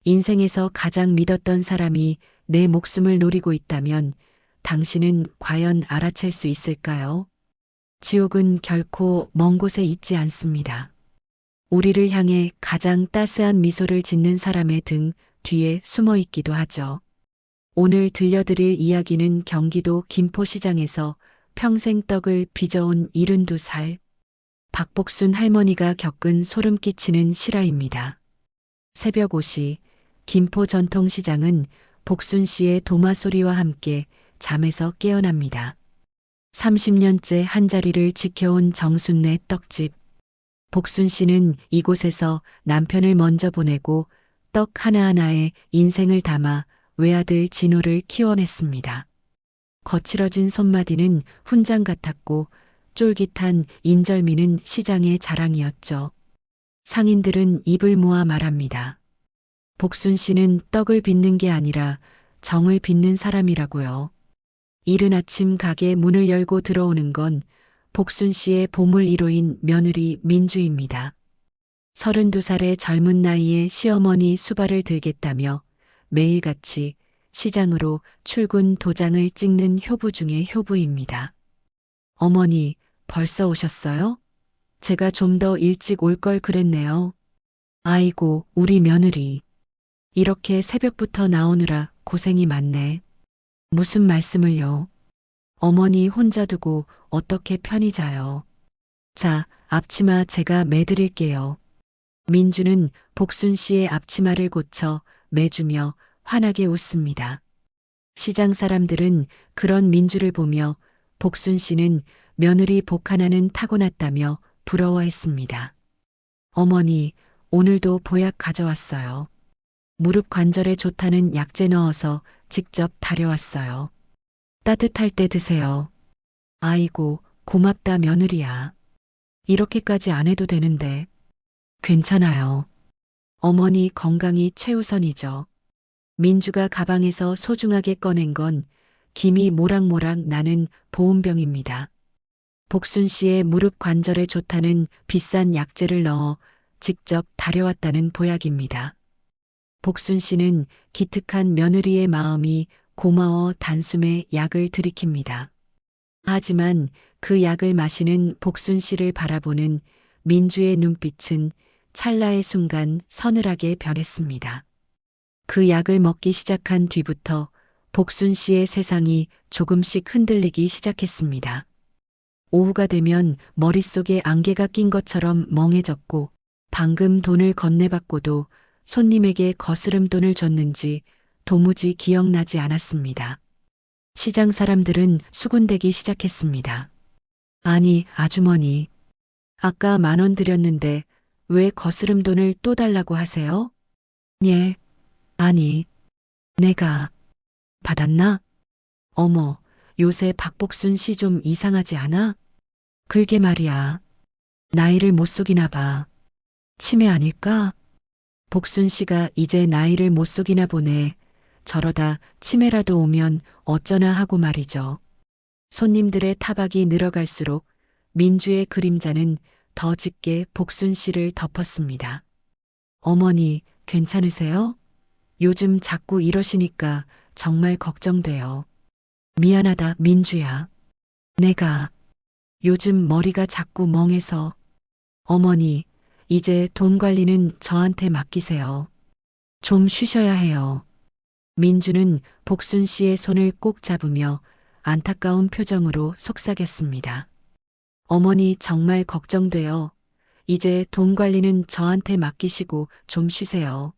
인생에서 가장 믿었던 사람이 내 목숨을 노리고 있다면 당신은 과연 알아챌 수 있을까요? 지옥은 결코 먼 곳에 있지 않습니다. 우리를 향해 가장 따스한 미소를 짓는 사람의 등 뒤에 숨어 있기도 하죠. 오늘 들려드릴 이야기는 경기도 김포시장에서 평생 떡을 빚어온 72살 박복순 할머니가 겪은 소름 끼치는 실화입니다. 새벽 5시 김포 전통시장은 복순 씨의 도마 소리와 함께 잠에서 깨어납니다. 30년째 한자리를 지켜온 정순네 떡집. 복순 씨는 이곳에서 남편을 먼저 보내고 떡 하나하나에 인생을 담아 외아들 진호를 키워냈습니다. 거칠어진 손마디는 훈장 같았고 쫄깃한 인절미는 시장의 자랑이었죠. 상인들은 입을 모아 말합니다. 복순 씨는 떡을 빚는 게 아니라 정을 빚는 사람이라고요. 이른 아침 가게 문을 열고 들어오는 건 복순 씨의 보물 1호인 며느리 민주입니다. 32살의 젊은 나이에 시어머니 수발을 들겠다며 매일같이 시장으로 출근 도장을 찍는 효부 중의 효부입니다. 어머니, 벌써 오셨어요? 제가 좀 더 일찍 올 걸 그랬네요. 아이고, 우리 며느리. 이렇게 새벽부터 나오느라 고생이 많네. 무슨 말씀을요? 어머니 혼자 두고 어떻게 편히 자요? 자, 앞치마 제가 매드릴게요. 민주는 복순 씨의 앞치마를 고쳐 매주며 환하게 웃습니다. 시장 사람들은 그런 민주를 보며 복순 씨는 며느리 복 하나는 타고났다며 부러워했습니다. 어머니, 오늘도 보약 가져왔어요. 무릎 관절에 좋다는 약재 넣어서 직접 다려왔어요. 따뜻할 때 드세요. 아이고, 고맙다 며느리야. 이렇게까지 안 해도 되는데. 괜찮아요. 어머니 건강이 최우선이죠. 민주가 가방에서 소중하게 꺼낸 건 김이 모락모락 나는 보온병입니다. 복순 씨의 무릎 관절에 좋다는 비싼 약재를 넣어 직접 다려왔다는 보약입니다. 복순 씨는 기특한 며느리의 마음이 고마워 단숨에 약을 들이킵니다. 하지만 그 약을 마시는 복순 씨를 바라보는 민주의 눈빛은 찰나의 순간 서늘하게 변했습니다. 그 약을 먹기 시작한 뒤부터 복순 씨의 세상이 조금씩 흔들리기 시작했습니다. 오후가 되면 머릿속에 안개가 낀 것처럼 멍해졌고 방금 돈을 건네받고도 손님에게 거스름 돈을 줬는지 도무지 기억나지 않았습니다. 시장 사람들은 수군대기 시작했습니다. 아니, 아주머니. 아까 10,000원 드렸는데 왜 거스름 돈을 또 달라고 하세요? 예. 아니, 내가 받았나? 어머, 요새 박복순 씨 좀 이상하지 않아? 글게 말이야. 나이를 못 속이나 봐. 치매 아닐까? 복순 씨가 이제 나이를 못 속이나 보네. 저러다 치매라도 오면 어쩌나 하고 말이죠. 손님들의 타박이 늘어갈수록 민주의 그림자는 더 짙게 복순 씨를 덮었습니다. 어머니, 괜찮으세요? 요즘 자꾸 이러시니까 정말 걱정돼요. 미안하다, 민주야. 내가 요즘 머리가 자꾸 멍해서. 어머니, 이제 돈 관리는 저한테 맡기세요. 좀 쉬셔야 해요. 민주는 복순 씨의 손을 꼭 잡으며 안타까운 표정으로 속삭였습니다. 어머니 정말 걱정돼요. 이제 돈 관리는 저한테 맡기시고 좀 쉬세요.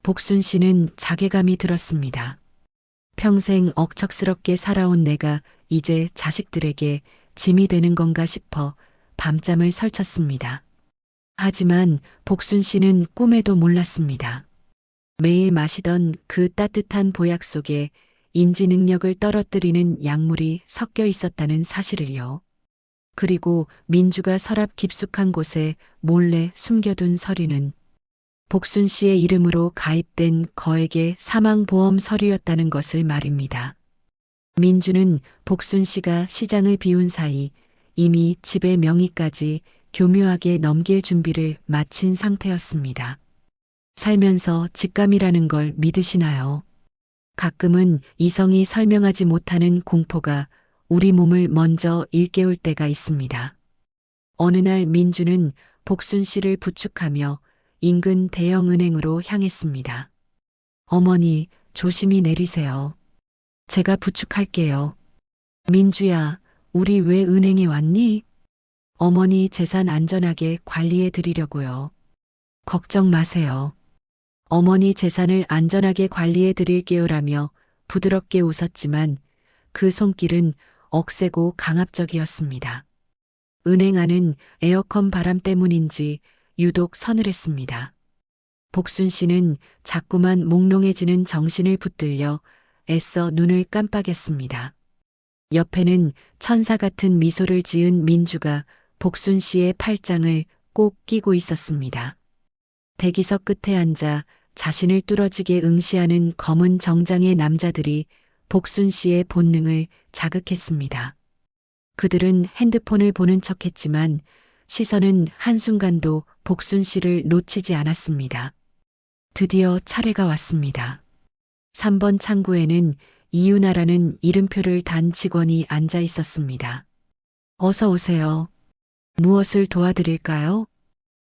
복순 씨는 자괴감이 들었습니다. 평생 억척스럽게 살아온 내가 이제 자식들에게 짐이 되는 건가 싶어 밤잠을 설쳤습니다. 하지만 복순 씨는 꿈에도 몰랐습니다. 매일 마시던 그 따뜻한 보약 속에 인지 능력을 떨어뜨리는 약물이 섞여 있었다는 사실을요. 그리고 민주가 서랍 깊숙한 곳에 몰래 숨겨둔 서류는 복순 씨의 이름으로 가입된 거액의 사망보험 서류였다는 것을 말입니다. 민주는 복순 씨가 시장을 비운 사이 이미 집의 명의까지 교묘하게 넘길 준비를 마친 상태였습니다. 살면서 직감이라는 걸 믿으시나요? 가끔은 이성이 설명하지 못하는 공포가 우리 몸을 먼저 일깨울 때가 있습니다. 어느 날 민주는 복순 씨를 부축하며 인근 대형 은행으로 향했습니다. 어머니, 조심히 내리세요. 제가 부축할게요. 민주야, 우리 왜 은행에 왔니? 어머니 재산 안전하게 관리해 드리려고요. 걱정 마세요. 어머니 재산을 안전하게 관리해 드릴게요라며 부드럽게 웃었지만 그 손길은 억세고 강압적이었습니다. 은행 안은 에어컨 바람 때문인지 유독 서늘했습니다. 복순 씨는 자꾸만 몽롱해지는 정신을 붙들려 애써 눈을 깜빡였습니다. 옆에는 천사 같은 미소를 지은 민주가 복순 씨의 팔짱을 꼭 끼고 있었습니다. 대기석 끝에 앉아 자신을 뚫어지게 응시하는 검은 정장의 남자들이 복순 씨의 본능을 자극했습니다. 그들은 핸드폰을 보는 척했지만 시선은 한순간도 복순 씨를 놓치지 않았습니다. 드디어 차례가 왔습니다. 3번 창구에는 이윤아라는 이름표를 단 직원이 앉아 있었습니다. 어서 오세요. 무엇을 도와드릴까요?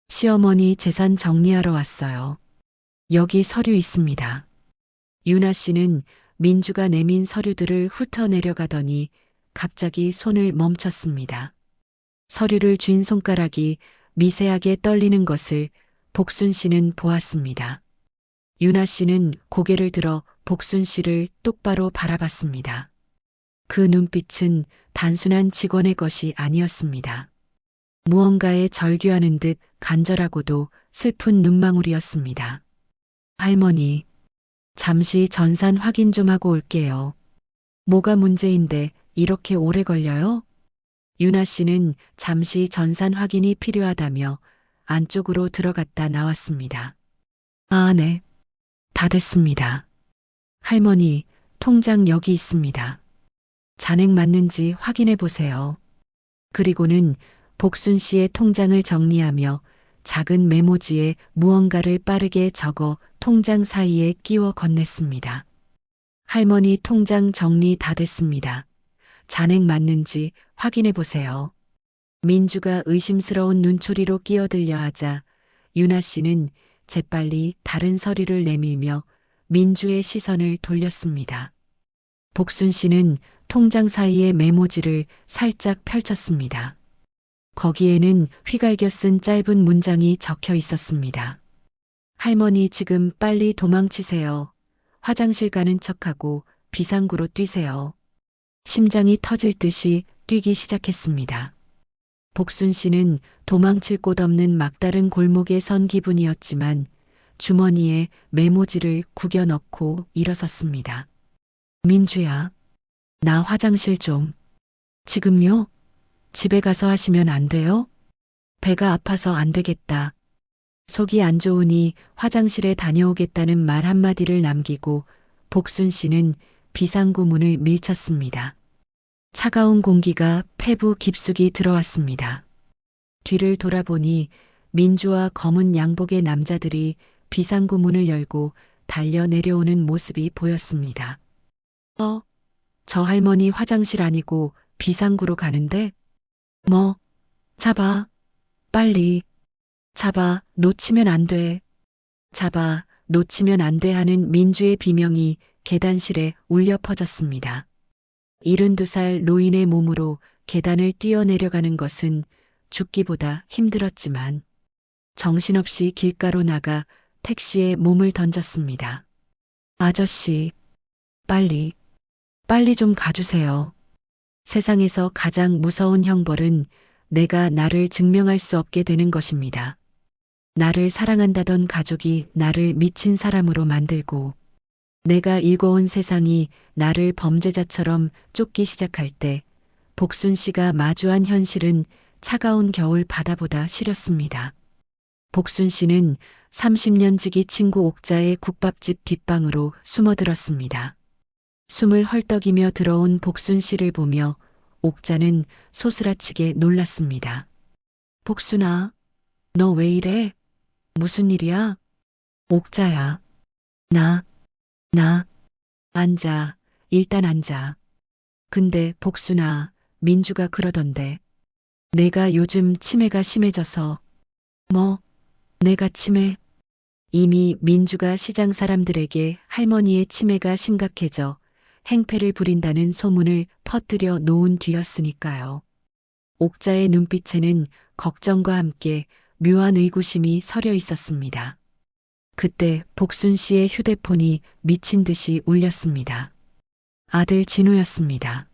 시어머니 재산 정리하러 왔어요. 여기 서류 있습니다. 윤아 씨는 민주가 내민 서류들을 훑어내려가더니 갑자기 손을 멈췄습니다. 서류를 쥔 손가락이 미세하게 떨리는 것을 복순 씨는 보았습니다. 윤아 씨는 고개를 들어 복순 씨를 똑바로 바라봤습니다. 그 눈빛은 단순한 직원의 것이 아니었습니다. 무언가에 절규하는 듯 간절하고도 슬픈 눈망울이었습니다. 할머니, 잠시 전산 확인 좀 하고 올게요. 뭐가 문제인데 이렇게 오래 걸려요? 윤아 씨는 잠시 전산 확인이 필요하다며 안쪽으로 들어갔다 나왔습니다. 아, 네. 다 됐습니다. 할머니, 통장 여기 있습니다. 잔액 맞는지 확인해 보세요. 그리고는 복순 씨의 통장을 정리하며 작은 메모지에 무언가를 빠르게 적어 통장 사이에 끼워 건넸습니다. 할머니 통장 정리 다 됐습니다. 잔액 맞는지 확인해 보세요. 민주가 의심스러운 눈초리로 끼어들려 하자 윤아 씨는 재빨리 다른 서류를 내밀며 민주의 시선을 돌렸습니다. 복순 씨는 통장 사이의 메모지를 살짝 펼쳤습니다. 거기에는 휘갈겨 쓴 짧은 문장이 적혀 있었습니다. 할머니 지금 빨리 도망치세요. 화장실 가는 척하고 비상구로 뛰세요. 심장이 터질 듯이 뛰기 시작했습니다. 복순 씨는 도망칠 곳 없는 막다른 골목에 선 기분이었지만 주머니에 메모지를 구겨 넣고 일어섰습니다. 민주야, 나 화장실 좀. 지금요? 집에 가서 하시면 안 돼요? 배가 아파서 안 되겠다. 속이 안 좋으니 화장실에 다녀오겠다는 말 한마디를 남기고 복순 씨는 비상구 문을 밀쳤습니다. 차가운 공기가 폐부 깊숙이 들어왔습니다. 뒤를 돌아보니 민주와 검은 양복의 남자들이 비상구 문을 열고 달려 내려오는 모습이 보였습니다. 저 할머니 화장실 아니고 비상구로 가는데? 뭐, 잡아. 빨리. 잡아, 놓치면 안 돼. 잡아, 놓치면 안 돼 하는 민주의 비명이 계단실에 울려 퍼졌습니다. 72살 노인의 몸으로 계단을 뛰어내려가는 것은 죽기보다 힘들었지만 정신없이 길가로 나가 택시에 몸을 던졌습니다. 아저씨, 빨리, 빨리 좀 가주세요. 세상에서 가장 무서운 형벌은 내가 나를 증명할 수 없게 되는 것입니다. 나를 사랑한다던 가족이 나를 미친 사람으로 만들고 내가 일궈온 세상이 나를 범죄자처럼 쫓기 시작할 때 복순 씨가 마주한 현실은 차가운 겨울 바다보다 시렸습니다. 복순 씨는 30년 지기 친구 옥자의 국밥집 뒷방으로 숨어들었습니다. 숨을 헐떡이며 들어온 복순 씨를 보며 옥자는 소스라치게 놀랐습니다. 복순아, 너 왜 이래? 무슨 일이야? 옥자야. 나. 앉아. 일단 앉아. 근데 복순아, 민주가 그러던데. 내가 요즘 치매가 심해져서. 뭐? 내가 치매? 이미 민주가 시장 사람들에게 할머니의 치매가 심각해져 행패를 부린다는 소문을 퍼뜨려 놓은 뒤였으니까요. 옥자의 눈빛에는 걱정과 함께 묘한 의구심이 서려 있었습니다. 그때 복순 씨의 휴대폰이 미친 듯이 울렸습니다. 아들 진우였습니다.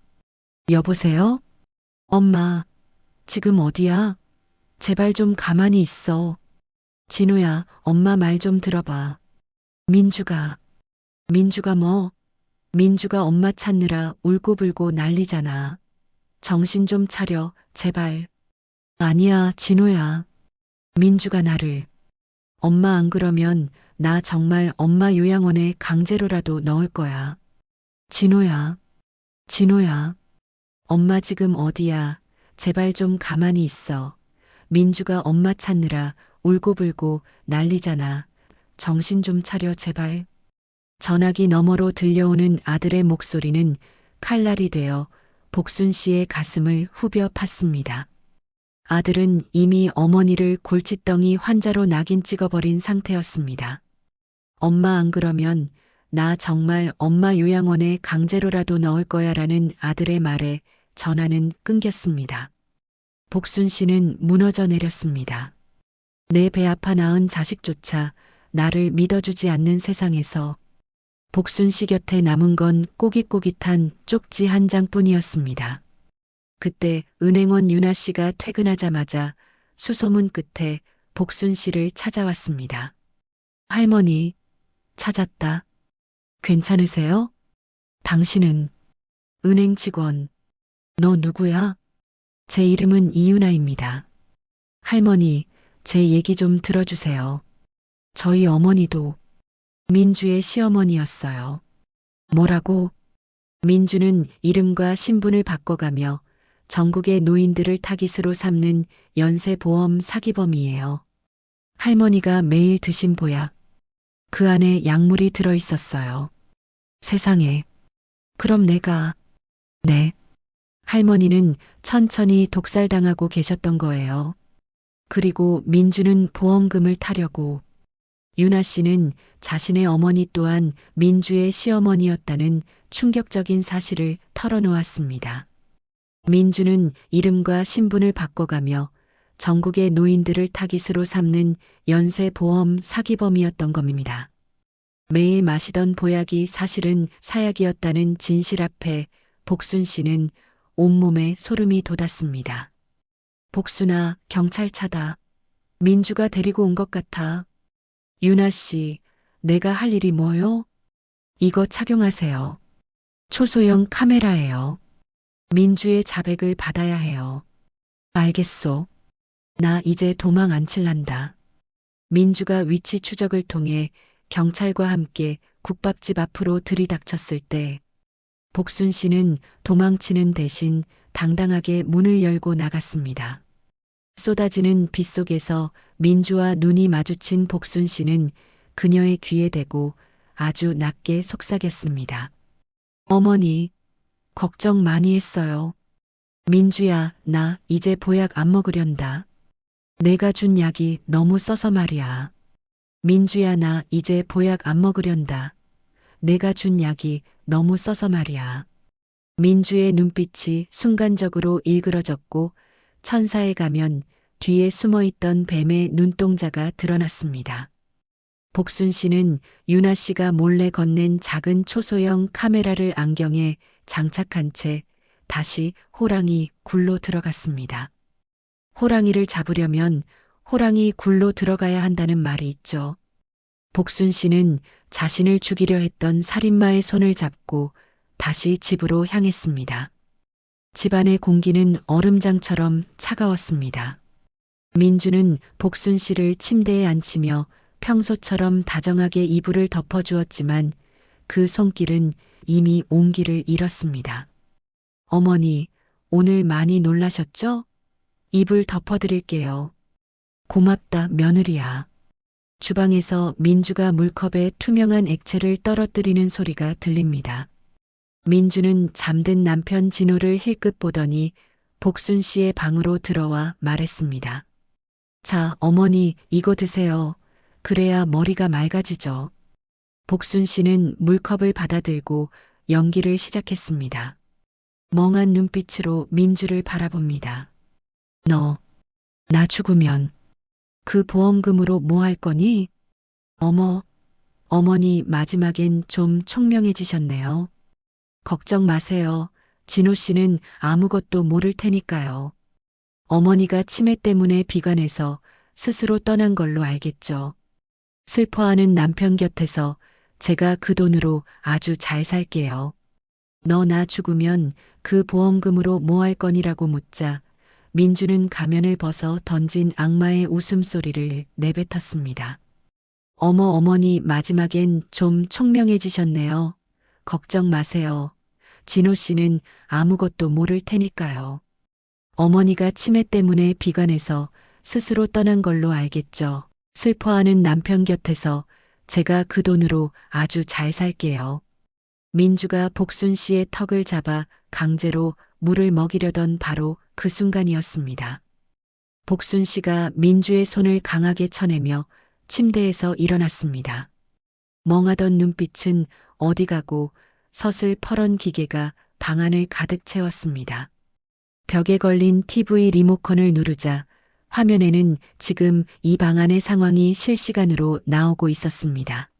여보세요? 엄마, 지금 어디야? 제발 좀 가만히 있어. 진우야, 엄마 말 좀 들어봐. 민주가 뭐? 민주가 엄마 찾느라 울고불고 난리잖아. 정신 좀 차려, 제발. 아니야, 진우야. 민주가 나를. 엄마 안 그러면 나 정말 엄마 요양원에 강제로라도 넣을 거야. 진우야. 엄마 지금 어디야? 제발 좀 가만히 있어. 민주가 엄마 찾느라 울고불고 난리잖아. 정신 좀 차려, 제발. 전화기 너머로 들려오는 아들의 목소리는 칼날이 되어 복순 씨의 가슴을 후벼 팠습니다. 아들은 이미 어머니를 골칫덩이 환자로 낙인 찍어버린 상태였습니다. 엄마 안 그러면 나 정말 엄마 요양원에 강제로라도 넣을 거야라는 아들의 말에 전화는 끊겼습니다. 복순 씨는 무너져 내렸습니다. 내 배 아파 낳은 자식조차 나를 믿어주지 않는 세상에서 복순 씨 곁에 남은 건 꼬깃꼬깃한 쪽지 한 장뿐이었습니다. 그때 은행원 윤아 씨가 퇴근하자마자 수소문 끝에 복순 씨를 찾아왔습니다. 할머니, 찾았다. 괜찮으세요? 당신은 은행 직원. 너 누구야? 제 이름은 이윤아입니다. 할머니, 제 얘기 좀 들어주세요. 저희 어머니도 민주의 시어머니였어요. 뭐라고? 민주는 이름과 신분을 바꿔가며 전국의 노인들을 타깃으로 삼는 연쇄보험 사기범이에요. 할머니가 매일 드신 보약, 그 안에 약물이 들어있었어요. 세상에. 그럼 내가, 네. 할머니는 천천히 독살당하고 계셨던 거예요. 그리고 민주는 보험금을 타려고, 윤아 씨는 자신의 어머니 또한 민주의 시어머니였다는 충격적인 사실을 털어놓았습니다. 민주는 이름과 신분을 바꿔가며 전국의 노인들을 타깃으로 삼는 연쇄보험 사기범이었던 겁니다. 매일 마시던 보약이 사실은 사약이었다는 진실 앞에 복순 씨는 온몸에 소름이 돋았습니다. 복순아, 경찰차다. 민주가 데리고 온 것 같아. 윤아 씨, 내가 할 일이 뭐요? 이거 착용하세요. 초소형 카메라예요. 민주의 자백을 받아야 해요. 알겠소. 나 이제 도망 안 칠란다. 민주가 위치 추적을 통해 경찰과 함께 국밥집 앞으로 들이닥쳤을 때 복순 씨는 도망치는 대신 당당하게 문을 열고 나갔습니다. 쏟아지는 빛 속에서 민주와 눈이 마주친 복순 씨는 그녀의 귀에 대고 아주 낮게 속삭였습니다. 어머니, 걱정 많이 했어요. 민주야, 나 이제 보약 안 먹으련다. 내가 준 약이 너무 써서 말이야. 민주야, 나 이제 보약 안 먹으련다. 내가 준 약이 너무 써서 말이야. 민주의 눈빛이 순간적으로 일그러졌고 천사의 가면 뒤에 숨어있던 뱀의 눈동자가 드러났습니다. 복순 씨는 윤아 씨가 몰래 건넨 작은 초소형 카메라를 안경에 장착한 채 다시 호랑이 굴로 들어갔습니다. 호랑이를 잡으려면 호랑이 굴로 들어가야 한다는 말이 있죠. 복순 씨는 자신을 죽이려 했던 살인마의 손을 잡고 다시 집으로 향했습니다. 집안의 공기는 얼음장처럼 차가웠습니다. 민주는 복순 씨를 침대에 앉히며 평소처럼 다정하게 이불을 덮어주었지만 그 손길은 이미 온기를 잃었습니다. 어머니, 오늘 많이 놀라셨죠? 이불 덮어드릴게요. 고맙다, 며느리야. 주방에서 민주가 물컵에 투명한 액체를 떨어뜨리는 소리가 들립니다. 민주는 잠든 남편 진호를 힐끗 보더니 복순 씨의 방으로 들어와 말했습니다. 자, 어머니, 이거 드세요. 그래야 머리가 맑아지죠. 복순 씨는 물컵을 받아들고 연기를 시작했습니다. 멍한 눈빛으로 민주를 바라봅니다. 너, 나 죽으면 그 보험금으로 뭐 할 거니? 어머, 어머니 마지막엔 좀 총명해지셨네요. 걱정 마세요. 진호 씨는 아무것도 모를 테니까요. 어머니가 치매 때문에 비관해서 스스로 떠난 걸로 알겠죠. 슬퍼하는 남편 곁에서 제가 그 돈으로 아주 잘 살게요. 너 나 죽으면 그 보험금으로 뭐 할 거니라고 묻자 민주는 가면을 벗어 던진 악마의 웃음소리를 내뱉었습니다. 어머 어머니 마지막엔 좀 총명해지셨네요. 걱정 마세요. 진호 씨는 아무것도 모를 테니까요. 어머니가 치매 때문에 비관해서 스스로 떠난 걸로 알겠죠. 슬퍼하는 남편 곁에서 제가 그 돈으로 아주 잘 살게요. 민주가 복순 씨의 턱을 잡아 강제로 물을 먹이려던 바로 그 순간이었습니다. 복순 씨가 민주의 손을 강하게 쳐내며 침대에서 일어났습니다. 멍하던 눈빛은 어디 가고 서슬 퍼런 기계가 방 안을 가득 채웠습니다. 벽에 걸린 TV 리모컨을 누르자 화면에는 지금 이 방 안의 상황이 실시간으로 나오고 있었습니다.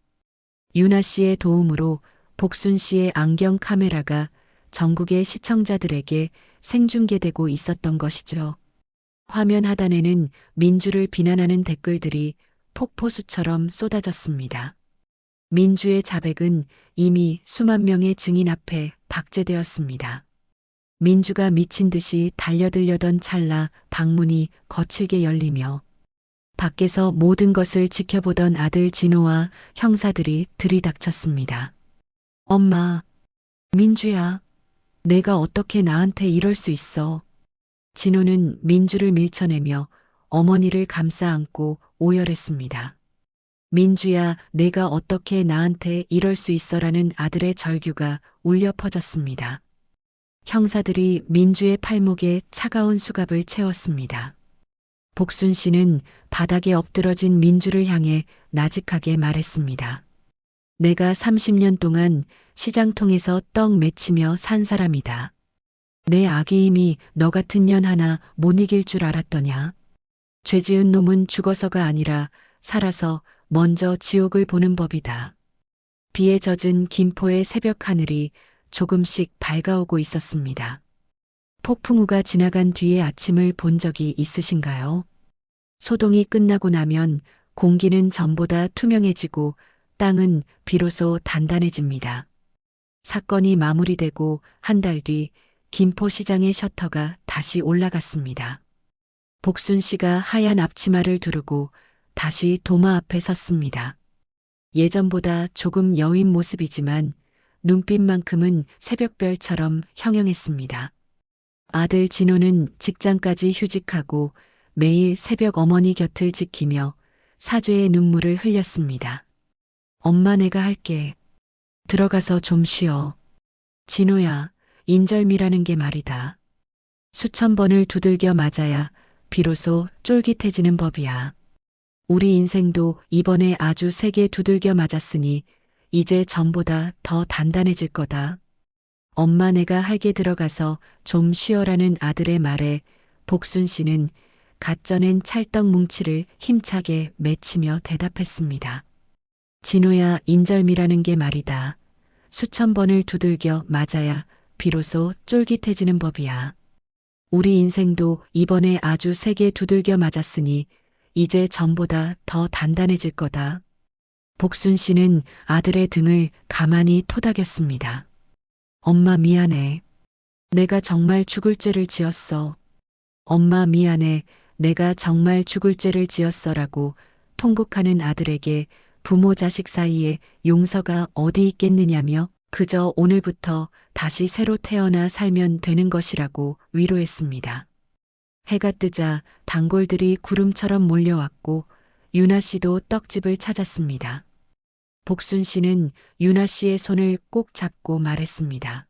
유나 씨의 도움으로 복순 씨의 안경 카메라가 전국의 시청자들에게 생중계되고 있었던 것이죠. 화면 하단에는 민주를 비난하는 댓글들이 폭포수처럼 쏟아졌습니다. 민주의 자백은 이미 수만 명의 증인 앞에 박제되었습니다. 민주가 미친 듯이 달려들려던 찰나 방문이 거칠게 열리며 밖에서 모든 것을 지켜보던 아들 진호와 형사들이 들이닥쳤습니다. 엄마, 민주야, 내가 어떻게 나한테 이럴 수 있어. 진호는 민주를 밀쳐내며 어머니를 감싸 안고 오열했습니다. 민주야, 내가 어떻게 나한테 이럴 수 있어라는 아들의 절규가 울려 퍼졌습니다. 형사들이 민주의 팔목에 차가운 수갑을 채웠습니다. 복순 씨는 바닥에 엎드러진 민주를 향해 나직하게 말했습니다. 내가 30년 동안 시장통에서 떡 맺히며 산 사람이다. 내 악의 힘이 너 같은 년 하나 못 이길 줄 알았더냐. 죄 지은 놈은 죽어서가 아니라 살아서 먼저 지옥을 보는 법이다. 비에 젖은 김포의 새벽 하늘이 조금씩 밝아오고 있었습니다. 폭풍우가 지나간 뒤에 아침을 본 적이 있으신가요? 소동이 끝나고 나면 공기는 전보다 투명해지고 땅은 비로소 단단해집니다. 사건이 마무리되고 한 달 뒤 김포시장의 셔터가 다시 올라갔습니다. 복순 씨가 하얀 앞치마를 두르고 다시 도마 앞에 섰습니다. 예전보다 조금 여윈 모습이지만 눈빛만큼은 새벽별처럼 형형했습니다. 아들 진호는 직장까지 휴직하고 매일 새벽 어머니 곁을 지키며 사죄의 눈물을 흘렸습니다. 엄마 내가 할게. 들어가서 좀 쉬어. 진호야, 인절미라는 게 말이다. 수천 번을 두들겨 맞아야 비로소 쫄깃해지는 법이야. 우리 인생도 이번에 아주 세게 두들겨 맞았으니 이제 전보다 더 단단해질 거다. 엄마 내가 할게 들어가서 좀 쉬어라는 아들의 말에 복순 씨는 갓 쪄낸 찰떡 뭉치를 힘차게 맺히며 대답했습니다. 진호야, 인절미라는 게 말이다. 수천 번을 두들겨 맞아야 비로소 쫄깃해지는 법이야. 우리 인생도 이번에 아주 세게 두들겨 맞았으니 이제 전보다 더 단단해질 거다. 복순 씨는 아들의 등을 가만히 토닥였습니다. 엄마 미안해. 내가 정말 죽을 죄를 지었어. 엄마 미안해. 내가 정말 죽을 죄를 지었어라고 통곡하는 아들에게 부모 자식 사이에 용서가 어디 있겠느냐며 그저 오늘부터 다시 새로 태어나 살면 되는 것이라고 위로했습니다. 해가 뜨자 단골들이 구름처럼 몰려왔고 유나 씨도 떡집을 찾았습니다. 복순 씨는 유나 씨의 손을 꼭 잡고 말했습니다.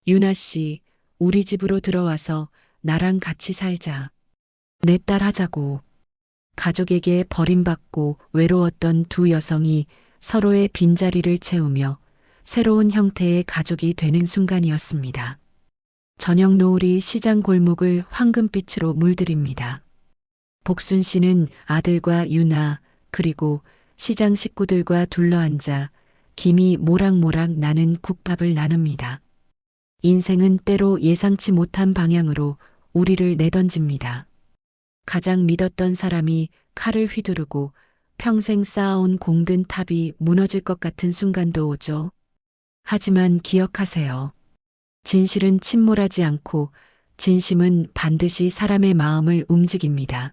유나 씨, 우리 집으로 들어와서 나랑 같이 살자. 내 딸 하자고. 가족에게 버림받고 외로웠던 두 여성이 서로의 빈자리를 채우며 새로운 형태의 가족이 되는 순간이었습니다. 저녁 노을이 시장 골목을 황금빛으로 물들입니다. 복순 씨는 아들과 유나 그리고 시장 식구들과 둘러앉아 김이 모락모락 나는 국밥을 나눕니다. 인생은 때로 예상치 못한 방향으로 우리를 내던집니다. 가장 믿었던 사람이 칼을 휘두르고 평생 쌓아온 공든 탑이 무너질 것 같은 순간도 오죠. 하지만 기억하세요. 진실은 침몰하지 않고 진심은 반드시 사람의 마음을 움직입니다.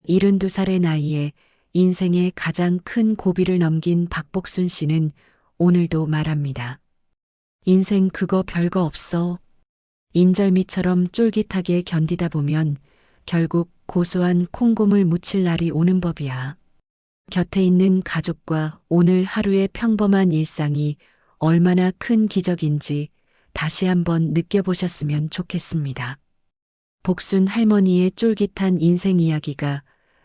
72살의 나이에 인생의 가장 큰 고비를 넘긴 박복순 씨는 오늘도 말합니다. 인생 그거 별거 없어. 인절미처럼 쫄깃하게 견디다 보면 결국 고소한 콩고물 묻힐 날이 오는 법이야. 곁에 있는 가족과 오늘 하루의 평범한 일상이 얼마나 큰 기적인지 다시 한번 느껴보셨으면 좋겠습니다. 복순 할머니의 쫄깃한 인생 이야기가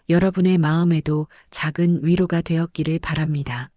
여러분의 마음에도 작은 위로가 되었기를 바랍니다.